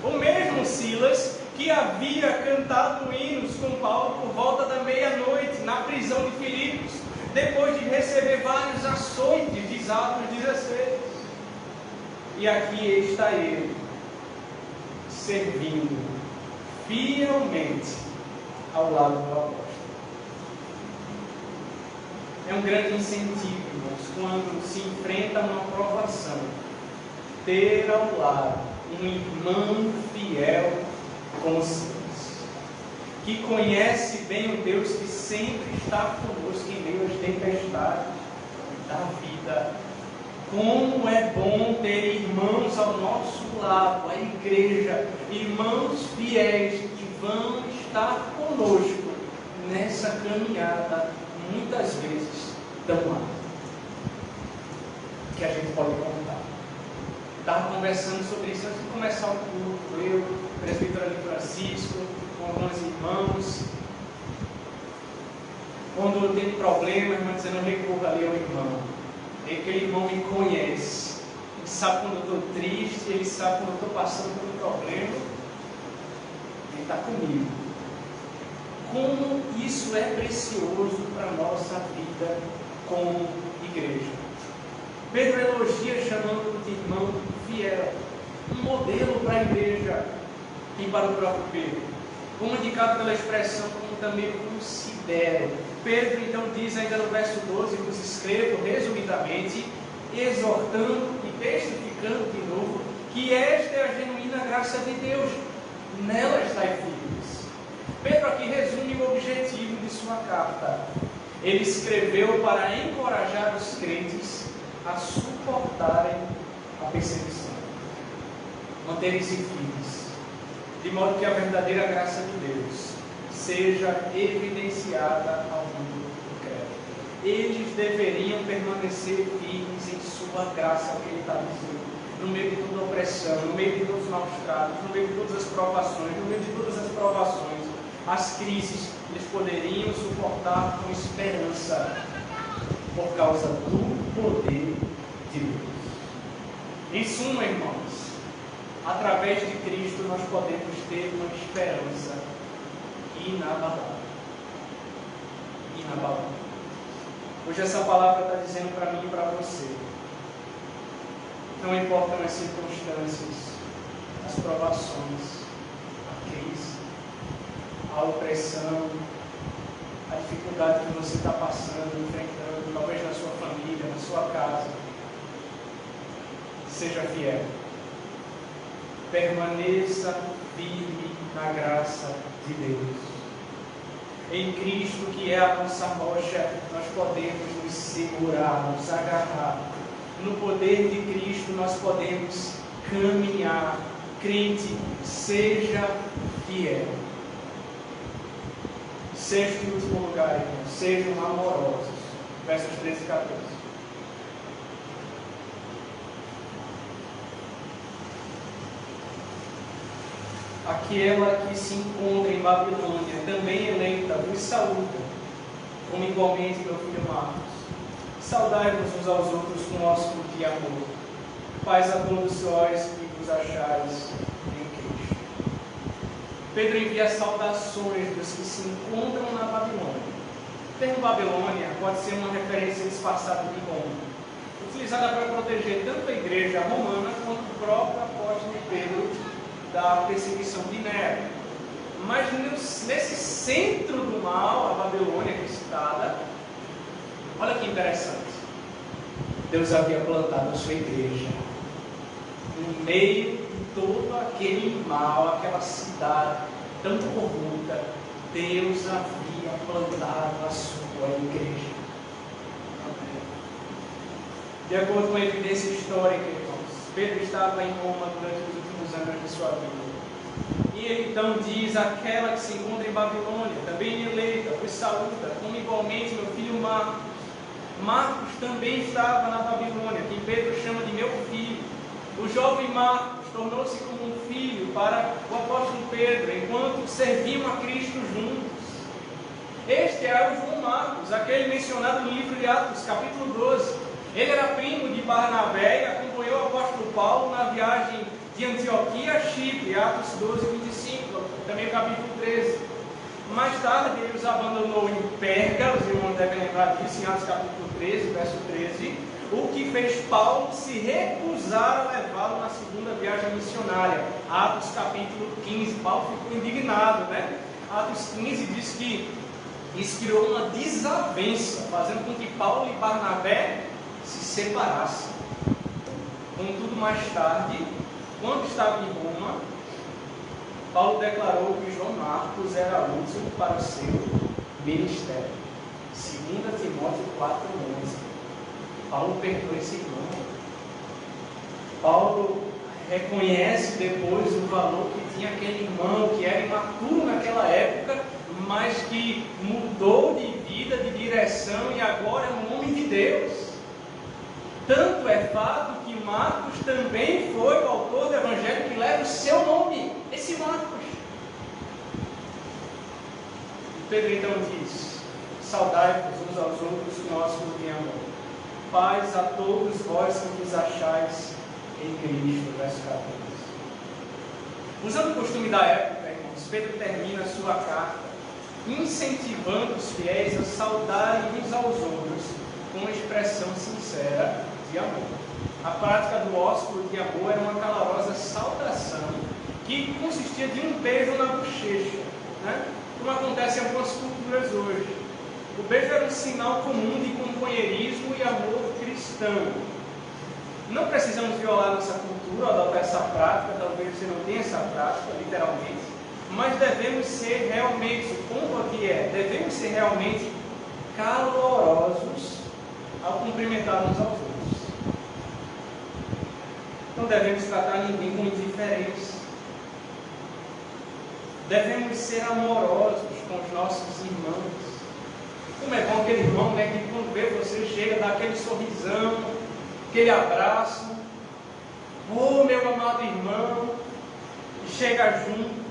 O mesmo Silas que havia cantado hinos com Paulo por volta da meia-noite na prisão de Filipos, depois de receber vários açoites, diz Atos 16. E aqui está ele, servindo fielmente ao lado do apóstolo. É um grande incentivo, irmãos, quando se enfrenta uma provação, ter ao lado um irmão fiel como Silas, que conhece bem o Deus que sempre está conosco em meio às tempestades da vida. Como é bom ter irmãos ao nosso lado, a igreja, irmãos fiéis que vão estar conosco nessa caminhada, muitas vezes tão árdua. que a gente pode contar. Estava conversando sobre isso antes de começar o culto, eu, o presbítero ali Francisco, com alguns irmãos. Quando eu tenho problema, irmão, dizendo, eu recorro ali ao irmão. E aquele irmão me conhece. Ele sabe quando eu estou triste, ele sabe quando eu estou passando por um problema. Ele está comigo. Como isso é precioso para a nossa vida como igreja. Pedro elogia chamando de irmão fiel, um modelo para a igreja e para o próprio Pedro. Como indicado pela expressão, como também considero. Pedro então diz ainda no verso 12, vos escrevo resumidamente, exortando e testificando de novo, que esta é a genuína graça de Deus, nela estáis firmes. Pedro aqui resume o objetivo de sua carta. Ele escreveu para encorajar os crentes a suportarem a perseguição, manterem-se firmes, de modo que a verdadeira graça de Deus seja evidenciada ao mundo incrédulo. Eles deveriam permanecer firmes em sua graça, é o que ele está dizendo, no meio de toda a opressão, no meio de todos os maus tratos, no meio de todas as provações, no meio de todas as provações, as crises, eles poderiam suportar com esperança, por causa do poder de Deus. Em suma, irmãos, através de Cristo nós podemos ter uma esperança inabalável. Inabalável. Hoje essa palavra está dizendo para mim e para você. Não importam as circunstâncias, as provações, a crise, a opressão, a dificuldade que você está passando, enfrentando, talvez na sua família, na sua casa. Seja fiel. Permaneça firme na graça de Deus. Em Cristo, que é a nossa rocha, nós podemos nos segurar, nos agarrar. No poder de Cristo nós podemos caminhar. Crente, seja fiel. Sexto e último lugar, irmãos, sejam amorosos. Versos 13 e 14. Aquela que se encontra em Babilônia, também eleita, vos saúda, como igualmente meu filho Marcos. Saudai-vos uns aos outros com ósculo de amor. Paz a todos vós que vos achais em Cristo. Pedro envia saudações dos que se encontram na Babilônia. O termo Babilônia pode ser uma referência disfarçada de Roma, utilizada para proteger tanto a igreja romana quanto o próprio apóstolo Pedro da perseguição de Nero. Mas nesse centro do mal, a Babilônia que é citada, olha que interessante. Deus havia plantado a sua igreja no meio de todo aquele mal, aquela cidade tão corrupta. Deus havia plantado a sua igreja. Amém. De acordo com a evidência histórica, irmãos, Pedro estava em Roma durante os últimos anos de sua vida. E ele então diz: aquela que se encontra em Babilônia, também eleita, vos saúda, como igualmente meu filho Marcos. Marcos também estava na Babilônia, que Pedro chama de meu filho. O jovem Marcos tornou-se como um filho para o apóstolo Pedro, enquanto serviam a Cristo juntos. Este era o João Marcos, aquele mencionado no livro de Atos, capítulo 12. Ele era primo de Barnabé e acompanhou o apóstolo Paulo na viagem de Antioquia a Chipre, Atos 12, 25, também o capítulo 13. Mais tarde ele os abandonou em Perga, os irmãos devem lembrar disso, em Atos capítulo 13, verso 13, o que fez Paulo se recusar a levá-lo na segunda viagem missionária. Atos capítulo 15, Paulo ficou indignado, né? Atos 15 diz que isso criou uma desavença, fazendo com que Paulo e Barnabé se separassem. Contudo, mais tarde, quando estava em Roma, Paulo declarou que João Marcos era útil para o seu ministério. 2 Timóteo 4,11. Paulo perdoa esse irmão. Paulo reconhece depois o valor que tinha aquele irmão, que era imaturo naquela época, mas que mudou de vida, de direção, e agora é um homem de Deus. Tanto é fato que Marcos também foi o autor do evangelho que leva o seu nome, esse Marcos. Pedro então diz: saudai-vos uns aos outros com nosso em amor. Paz a todos vós que vos achais em Cristo. Verso 14. Usando o costume da época, irmãos, Pedro termina a sua carta incentivando os fiéis a saudarem uns aos outros com uma expressão sincera de amor. A prática do ósculo de amor era uma calorosa saudação que consistia de um beijo na bochecha, né? Como acontece em algumas culturas hoje. O beijo era um sinal comum de companheirismo e amor cristão. Não precisamos violar nossa cultura, adotar essa prática, talvez você não tenha essa prática, literalmente, mas devemos ser realmente, o ponto aqui é, devemos ser realmente calorosos ao cumprimentar uns aos outros. Não devemos tratar ninguém com indiferença. Devemos ser amorosos com os nossos irmãos. Como é bom aquele irmão, né, que quando vê você chega, dá aquele sorrisão, aquele abraço. Oh, meu amado irmão, e chega junto.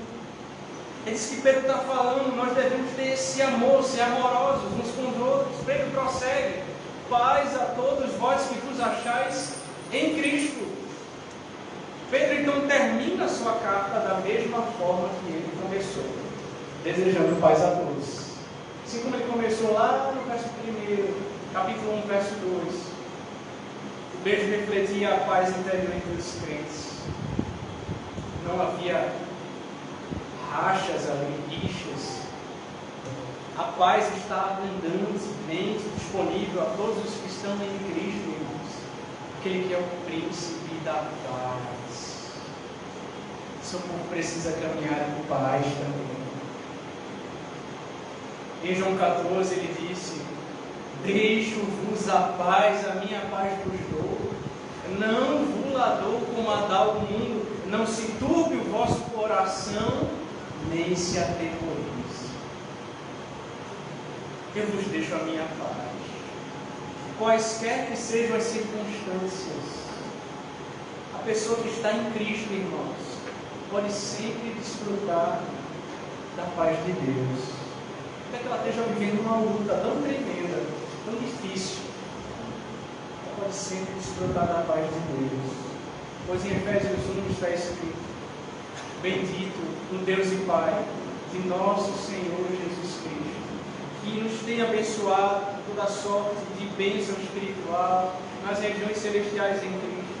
É isso que Pedro está falando, nós devemos ter esse amor, ser amorosos uns com os outros. Pedro prossegue: paz a todos vós que vos achais em Cristo. Pedro então termina a sua carta da mesma forma que ele começou, desejando paz a todos. Assim como ele começou lá no verso 1, capítulo 1, verso 2. O beijo refletia a paz interior entre os crentes. Não havia rachas ali, rixas. A paz está abundantemente disponível a todos os que estão em Cristo, irmãos. Aquele que é o príncipe da paz. Seu povo precisa caminhar em paz também. Em João 14 ele disse: deixo-vos a paz, a minha paz vos dou. Não vos la dou como a dá o mundo. Não se turbe o vosso coração, nem se atemorize. Eu vos deixo a minha paz. Quaisquer que sejam as circunstâncias, a pessoa que está em Cristo, irmãos, pode sempre desfrutar da paz de Deus. Até que ela esteja vivendo uma luta tão tremenda, tão difícil, ela pode sempre desfrutar da paz de Deus. Pois em Efésios 1 está escrito: bendito o Deus e Pai de nosso Senhor Jesus Cristo, que nos tem abençoado com toda sorte de bênção espiritual nas regiões celestiais em Cristo,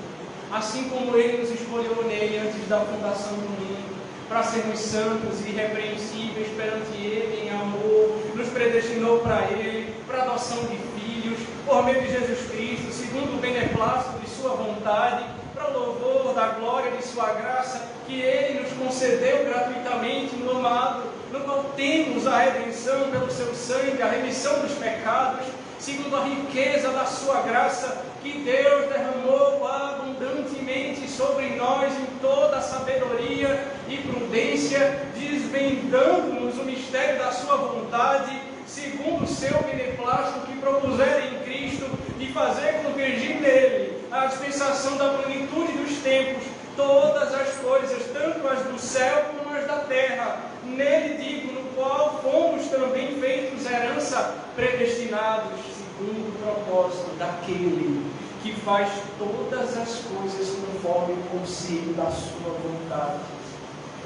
assim como Ele nos escolheu nele antes da fundação do mundo, para sermos santos e irrepreensíveis perante Ele em amor, nos predestinou para Ele, para a adoção de filhos, por meio de Jesus Cristo, segundo o beneplácito de Sua vontade, para o louvor da glória de Sua graça, que Ele nos concedeu gratuitamente no amado, no qual temos a redenção pelo Seu sangue, a remissão dos pecados, segundo a riqueza da Sua graça, que Deus derramou abundantemente sobre nós em toda a sabedoria e prudência, desvendando-nos o mistério da Sua vontade, segundo o Seu beneplácito que propuseram em Cristo, de fazer convergir nele a dispensação da plenitude dos tempos, todas as coisas, tanto as do céu como as da terra. Nele digo, no qual fomos também feitos herança, predestinados segundo o propósito daquele que faz todas as coisas conforme o conselho da Sua vontade,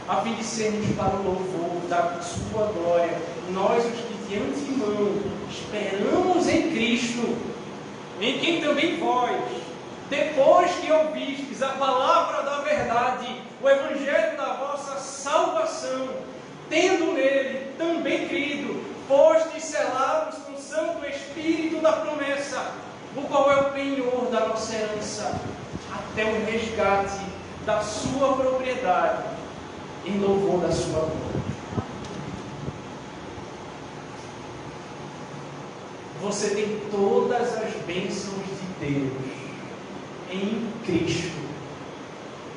a fim de sermos para o louvor da Sua glória, nós os que de antemão esperamos em Cristo, em quem também vós, depois que ouvistes a palavra da verdade, o evangelho da vossa salvação, tendo nele também crido, fostes selados com o Santo Espírito da promessa, o qual é o penhor da nossa herança, até o resgate da sua propriedade, em louvor da sua glória. Você tem todas as bênçãos de Deus em Cristo,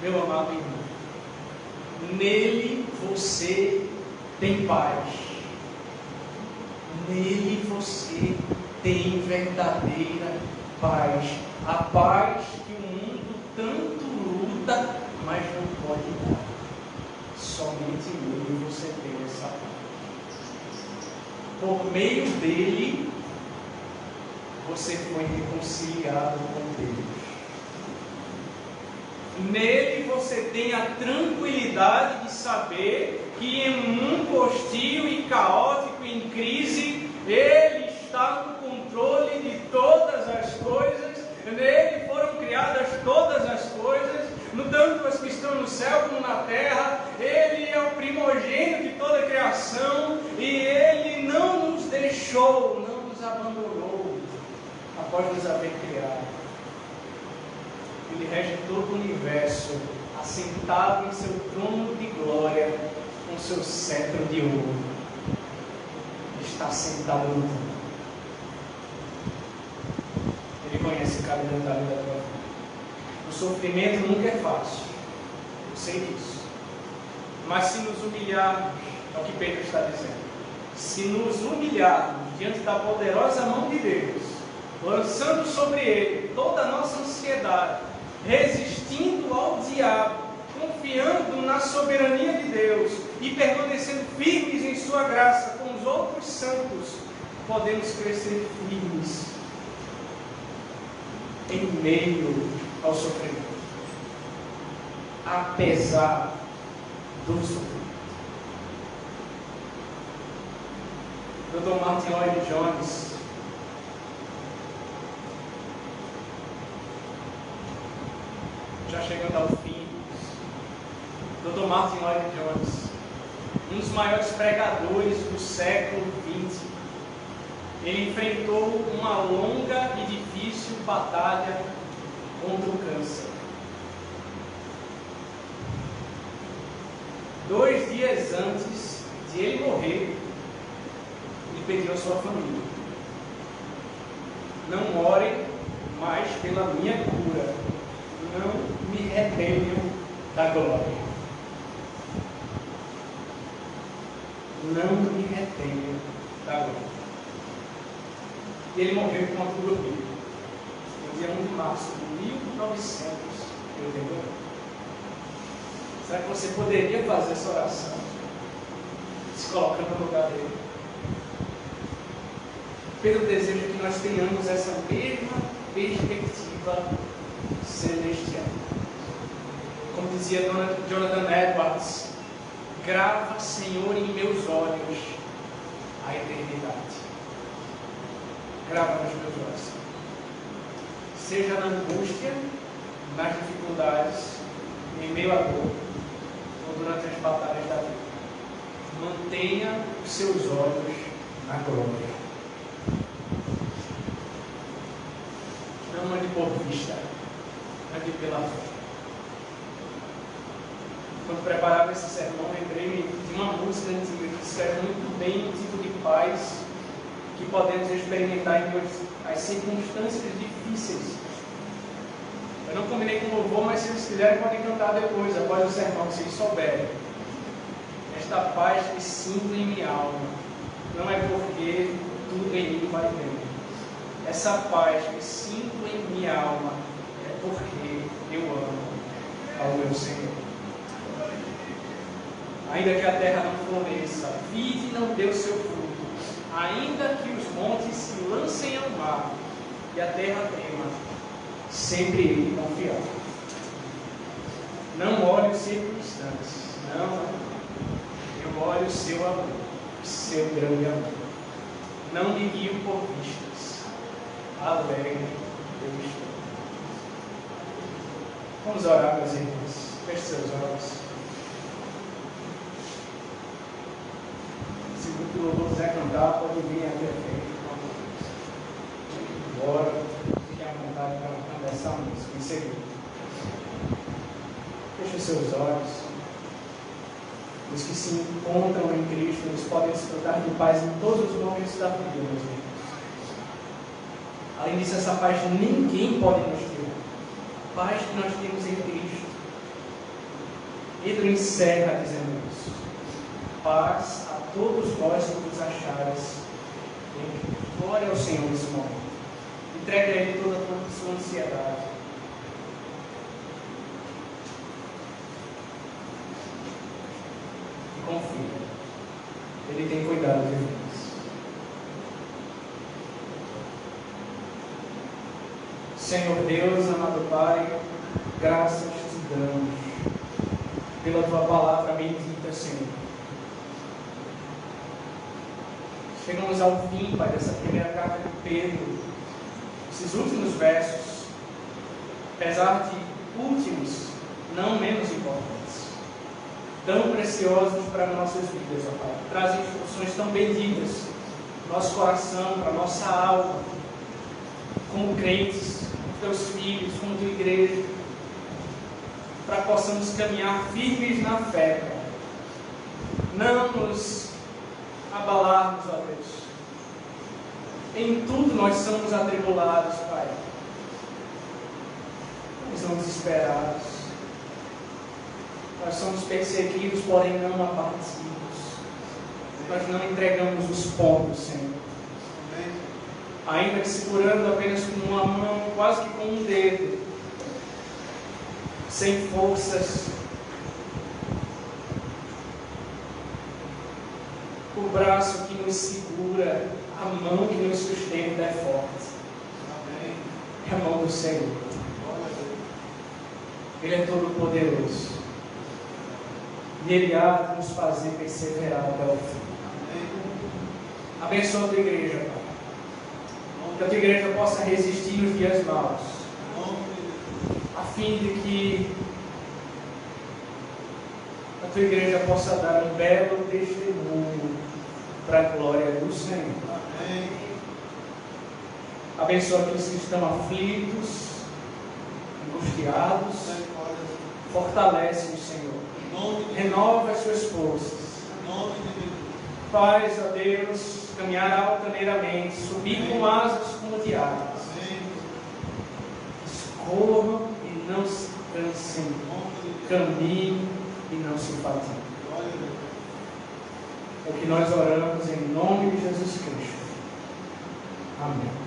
meu amado irmão. Nele você tem paz. Nele você tem verdadeira paz. A paz que o mundo tanto luta, mas não pode dar. Somente nele você tem essa paz. Por meio dele, você foi reconciliado com Deus. Nele você tem a tranquilidade de saber que em um mundo hostil e caótico, em crise, Ele está no controle de todas as coisas. Nele foram criadas todas as coisas, no tanto as que estão no céu como na terra. Ele é o primogênito de toda a criação e Ele não nos deixou, não nos abandonou após nos haver criado. Ele rege todo o universo, assentado em seu trono de glória, com seu cetro de ouro. Ele está sentado no trono. Ele conhece cada detalhe da tua vida. O sofrimento nunca é fácil, eu sei disso. Mas se nos humilharmos, é o que Pedro está dizendo, se nos humilharmos diante da poderosa mão de Deus, lançando sobre Ele toda a nossa ansiedade, resistindo ao diabo, confiando na soberania de Deus e permanecendo firmes em sua graça com os outros santos, podemos crescer firmes em meio ao sofrimento, apesar do sofrimento. Dr. Martin Lloyd-Jones já chegando ao fim, Dr. Martin Lloyd-Jones, um dos maiores pregadores do século XX, ele enfrentou uma longa e difícil batalha contra o câncer. 2 dias antes de ele morrer, ele pediu à sua família: não orem mais pela minha cura, não me retenham da glória. Não me retenham da glória. E ele morreu com uma turbina, no dia 1 de março de 1989. Será que você poderia fazer essa oração, se colocando no lugar dele? Pedro deseja que nós tenhamos essa mesma perspectiva celestial. Como dizia Jonathan Edwards: grava, Senhor, em meus olhos a eternidade. Grava nos meus olhos. Seja na angústia, nas dificuldades, em meio à dor, ou durante as batalhas da vida. Mantenha os seus olhos na glória. Não ande por vista, ande pela fé. Quando preparava esse sermão, lembrei de uma música antiga que descreve muito bem o tipo de paz que podemos experimentar em as circunstâncias difíceis. Eu não combinei com o louvor, mas se eles quiserem podem cantar depois, após o sermão, se eles souberem. Esta paz que sinto em minha alma, não é porque tudo em mim vai bem. Essa paz que sinto em minha alma é porque eu amo ao meu Senhor. Ainda que a terra não floresça, a vide não dê o seu fruto, ainda que os montes se lancem ao mar e a terra trema, sempre ele confiará. Não olhe os circunstâncias, não. Eu olho o seu amor, o seu grande amor. Não me guio por vistas, alegre eu estou. Vamos orar, meus irmãos. Feche seus olhos. Se o grupo do louvor quiser cantar, pode vir aqui à frente. Bora, fiquem à vontade para cantar essa música em seguida. Feche os seus olhos. Os que se encontram em Cristo, eles podem desfrutar de paz em todos os momentos da vida, meus irmãos. Além disso, essa paz ninguém pode nos tirar. A paz que nós temos em Cristo. Pedro encerra dizendo isso. Paz a todos vós que vos achares em Cristo. Glória ao Senhor nesse momento. Entregue a Ele toda a sua ansiedade. E confia. Ele tem cuidado de nós. Senhor Deus, amado Pai, graças te damos pela tua palavra bendita, Senhor. Chegamos ao fim, Pai, dessa primeira carta de Pedro. Esses últimos versos, apesar de últimos, não menos importantes, tão preciosos para nossas vidas, ó Pai. Trazem instruções tão benditas para nosso coração, para nossa alma, como crentes, como teus filhos, como tua igreja, para que possamos caminhar firmes na fé, Pai. Não nos abalarmos, ó Deus. Em tudo nós somos atribulados, Pai. Nós somos desesperados. Nós somos perseguidos, porém não aborrecidos. Nós não entregamos os pontos, Senhor. Ainda que segurando apenas com uma mão, quase que com um dedo, sem forças, o braço que nos segura, a mão que nos sustenta é forte. É a mão do Senhor. Ele é todo poderoso. E Ele há de nos fazer perseverar até o fim. Abençoa a tua igreja, Pai. Que a tua igreja possa resistir os dias maus. A fim de que a tua igreja possa dar um belo testemunho para a glória do Senhor. Amém. Abençoa aqueles que estão aflitos, angustiados. Fortalece o Senhor. Renova as suas forças. Faz, ó Deus, caminhar altaneiramente, subir com asas como de águias. Corram e não se cansem, caminhem e não se fatiguem. É o que nós oramos em nome de Jesus Cristo. Amém.